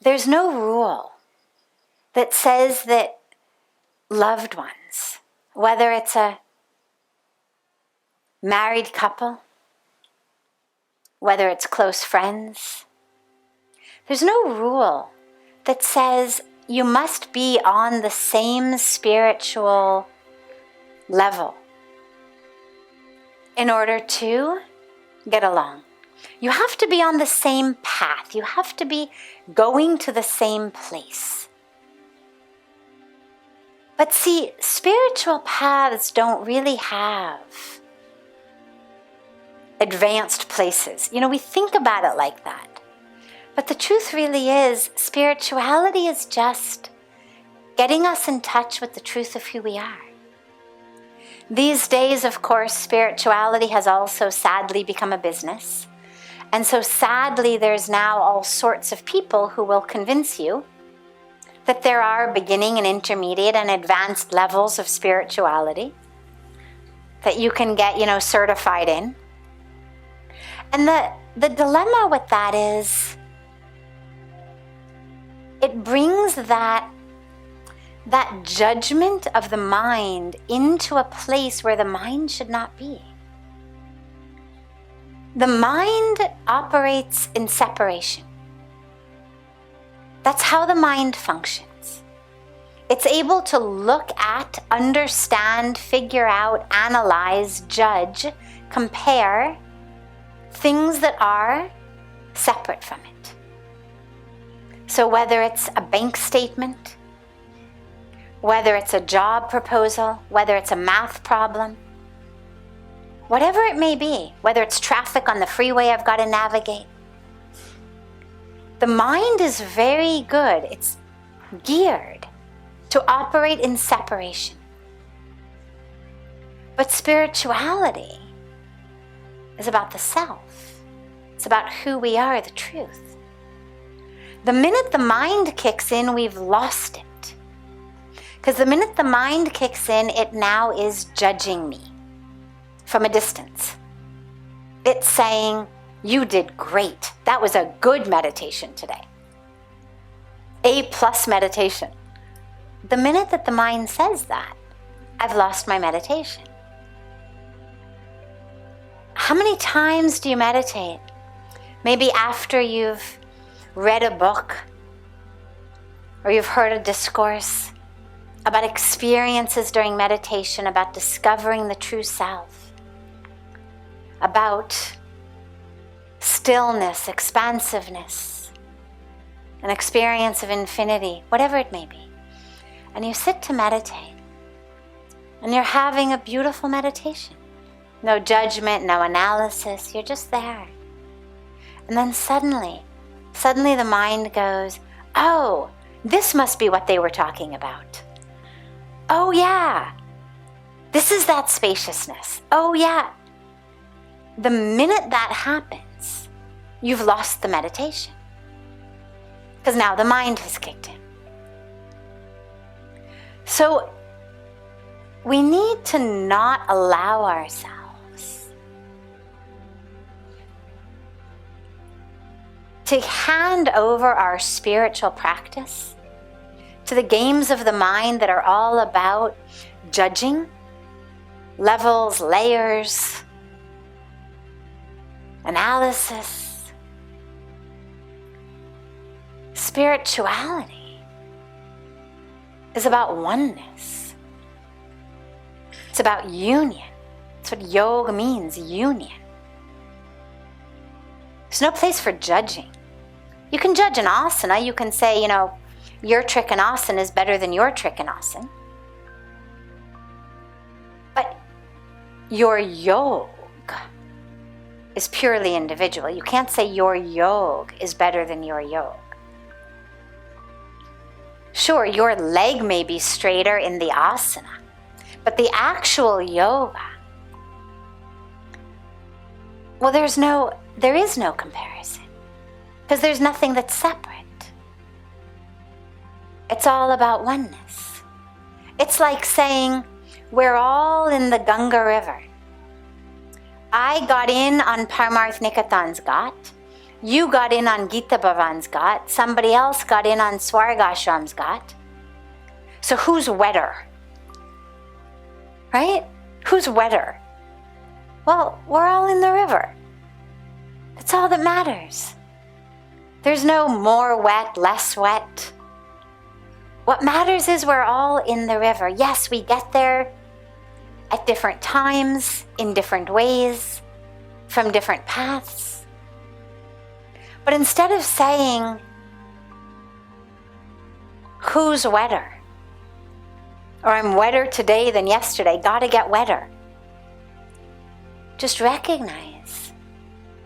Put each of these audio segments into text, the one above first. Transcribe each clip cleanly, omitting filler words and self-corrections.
there's no rule that says that loved ones, whether it's a married couple, whether it's close friends, there's no rule that says you must be on the same spiritual level in order to get along. You have to be on the same path. You have to be going to the same place. But see, spiritual paths don't really have advanced places. We think about it like that. But the truth really is, spirituality is just getting us in touch with the truth of who we are. These days, of course, spirituality has also sadly become a business. And so sadly, there's now all sorts of people who will convince you that there are beginning and intermediate and advanced levels of spirituality that you can get, certified in. And the dilemma with that is it brings that judgment of the mind into a place where the mind should not be. The mind operates in separation. That's how the mind functions. It's able to look at, understand, figure out, analyze, judge, compare things that are separate from it. So whether it's a bank statement, whether it's a job proposal, whether it's a math problem, whatever it may be, whether it's traffic on the freeway I've got to navigate, the mind is very good. It's geared to operate in separation. But spirituality is about the self. It's about who we are, the truth. The minute the mind kicks in, we've lost it. Because the minute the mind kicks in, it now is judging me from a distance. It's saying, you did great. That was a good meditation today. A+ meditation. The minute that the mind says that, I've lost my meditation. How many times do you meditate? Maybe after you've read a book or you've heard a discourse about experiences during meditation, about discovering the true self, about stillness, expansiveness, an experience of infinity, whatever it may be. And you sit to meditate, and you're having a beautiful meditation. No judgment, no analysis, you're just there. And then suddenly the mind goes, oh, this must be what they were talking about. Oh yeah, this is that spaciousness. Oh yeah. The minute that happens, you've lost the meditation. Because now the mind has kicked in. So we need to not allow ourselves to hand over our spiritual practice to the games of the mind that are all about judging, levels, layers, analysis. Spirituality is about oneness. It's about union. That's what yoga means, union. There's no place for judging. You can judge an asana. You can say, your trikonasana is better than your trikonasana. But your yoga is purely individual. You can't say your yoga is better than your yoga. Sure, your leg may be straighter in the asana, but the actual yoga, well, there is no comparison, because there's nothing that's separate. It's all about oneness. It's like saying, we're all in the Ganga River. I got in on Parmarth Niketan's Ghat. You got in on Gita Bhavan's ghat. Somebody else got in on Swargashram's ghat. So who's wetter? Right? Who's wetter? Well, we're all in the river. That's all that matters. There's no more wet, less wet. What matters is we're all in the river. Yes, we get there at different times, in different ways, from different paths. But instead of saying, who's wetter? Or I'm wetter today than yesterday, gotta get wetter. Just recognize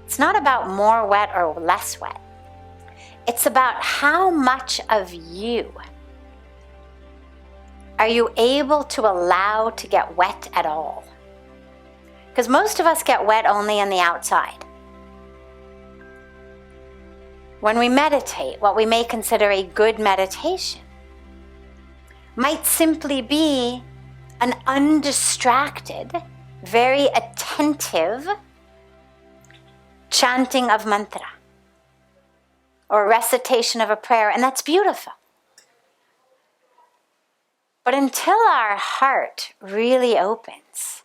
it's not about more wet or less wet. It's about how much of you are you able to allow to get wet at all? Because most of us get wet only on the outside. When we meditate, what we may consider a good meditation might simply be an undistracted, very attentive chanting of mantra or recitation of a prayer, and that's beautiful. But until our heart really opens,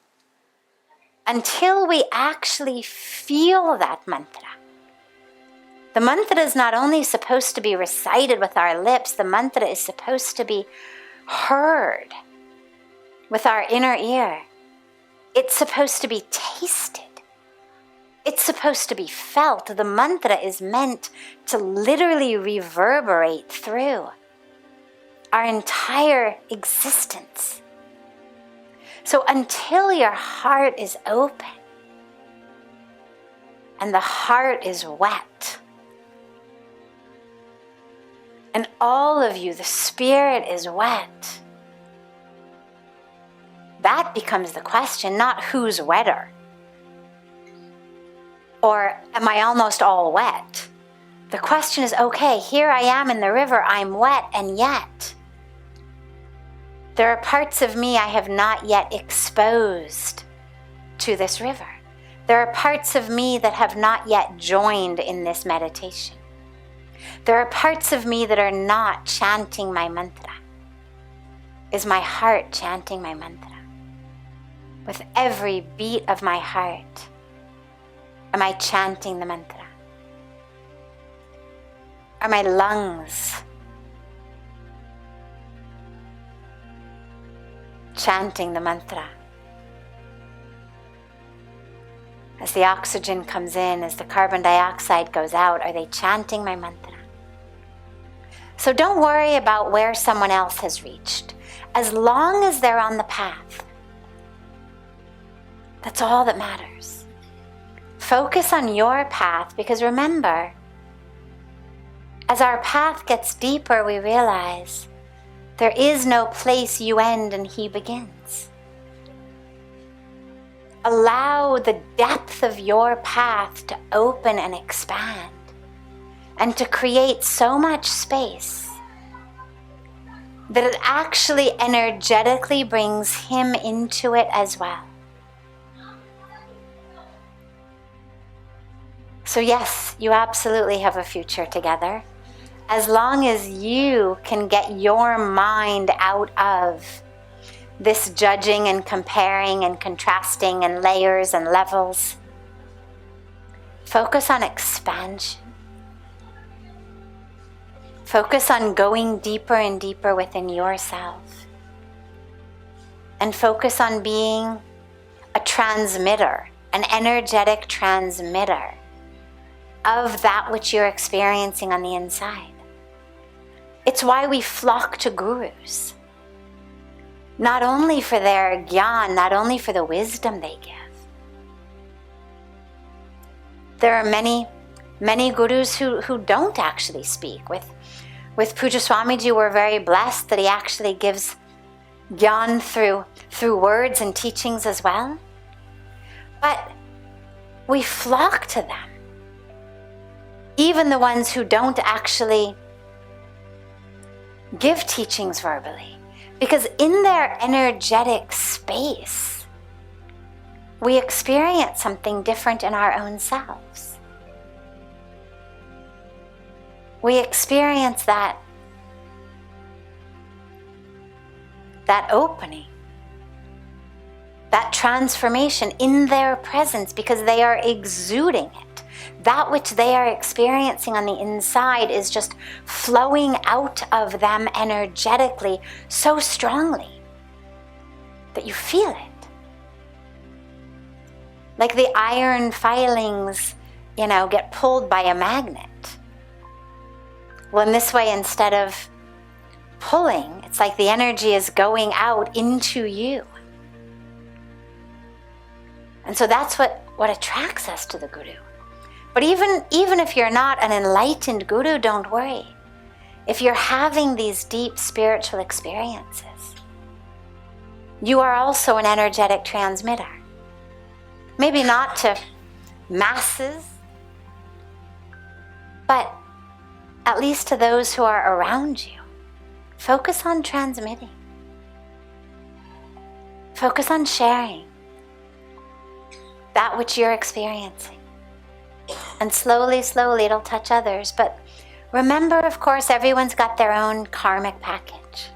until we actually feel that mantra, the mantra is not only supposed to be recited with our lips, the mantra is supposed to be heard with our inner ear. It's supposed to be tasted. It's supposed to be felt. The mantra is meant to literally reverberate through our entire existence. So until your heart is open and the heart is wet, and all of you, the spirit is wet, that becomes the question, not who's wetter, or am I almost all wet? The question is, okay, here I am in the river, I'm wet, and yet there are parts of me I have not yet exposed to this river. There are parts of me that have not yet joined in this meditation. There are parts of me that are not chanting my mantra. Is my heart chanting my mantra? With every beat of my heart, am I chanting the mantra? Are my lungs chanting the mantra? As the oxygen comes in, as the carbon dioxide goes out, are they chanting my mantra? So don't worry about where someone else has reached. As long as they're on the path, that's all that matters. Focus on your path, because remember, as our path gets deeper, we realize there is no place you end and he begins. Allow the depth of your path to open and expand, and to create so much space that it actually energetically brings him into it as well. So yes, you absolutely have a future together, as long as you can get your mind out of this judging and comparing and contrasting and layers and levels. Focus on expansion. Focus on going deeper and deeper within yourself. And focus on being a transmitter, an energetic transmitter of that which you're experiencing on the inside. It's why we flock to gurus. Not only for their gyan, not only for the wisdom they give. There are many gurus who don't actually speak. With Puja Swamiji, we're very blessed that he actually gives gyan through words and teachings as well. But we flock to them. Even the ones who don't actually give teachings verbally. Because in their energetic space, we experience something different in our own selves. we experience that opening, that transformation in their presence, because they are exuding it. That which they are experiencing on the inside is just flowing out of them energetically so strongly that you feel it. Like the iron filings, get pulled by a magnet. Well, in this way, instead of pulling, it's like the energy is going out into you. And so that's what attracts us to the Guru. But even if you're not an enlightened Guru, don't worry. If you're having these deep spiritual experiences, you are also an energetic transmitter. Maybe not to masses, but at least to those who are around you. Focus on transmitting. Focus on sharing that which you're experiencing. And slowly, slowly it'll touch others. But remember, of course, everyone's got their own karmic package.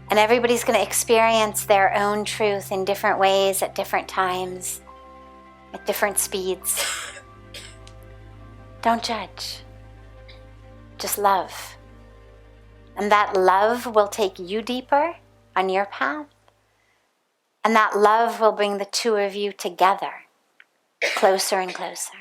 And everybody's going to experience their own truth in different ways, at different times, at different speeds. Don't judge. Just love. And that love will take you deeper on your path. And that love will bring the two of you together, closer and closer.